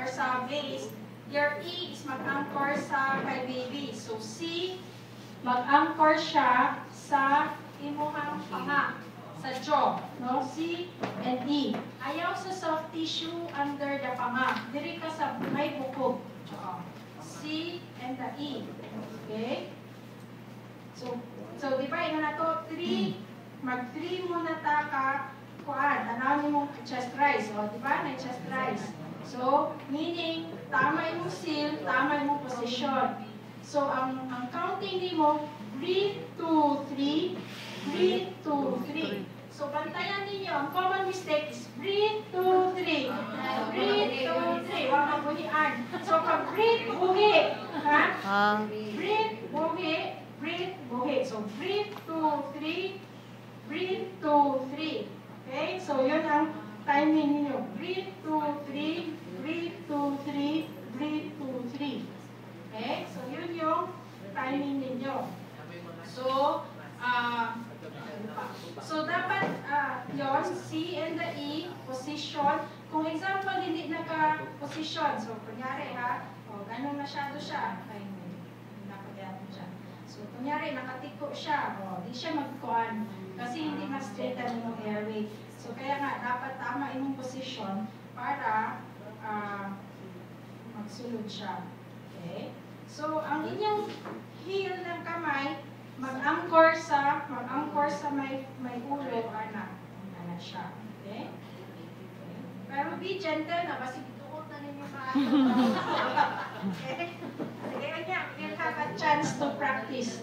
or sa base, your E is mag-anchor sa kay baby. So C, mag-anchor siya sa imuhang panga, sa jaw, no? C and E. Ayaw sa soft tissue under the panga. Diri ka sa may bukog. C and the E. Okay? So divide na to 3, mag-3 muna ta ka kuan, tanawin mo chest rise, o diba? May chest rise. So, meaning, tama yung seal, tama yung position. So, ang counting ni mo, breathe 2, 3, breathe 2, 3. So, bantayan ninyo, ang common mistake is breathe 2, 3. Breathe 2, 3. Huwag mabuhian. So, pag breathe, buhi. Ha? Breathe, buhi. Breathe, buhi. So, breathe 2, 3. Breathe 2, 3. Okay? So, yun ang timing ninyo. Breathe 2, 3. Breathe 2, 3. Breathe 2, 3. Okay? So, yun yung timing ninyo. So, dapat yon C and the E, position. Kung example, hindi naka-position. So, kunyari ha, ganun masyado siya. Ay, nakagano siya. So, kunyari, nakatiko siya. Di siya magkuhan. Kasi hindi ma-straighten yung airway. So, kaya nga, dapat tama yung position para magsulod siya. Okay? So, ang inyong heel ng kamay, mag-anchor sa may ulo, ana siya. Okay? Pero be gentle na, kasi tuot na ninyo ka. Okay? Sige, we'll have a chance to practice.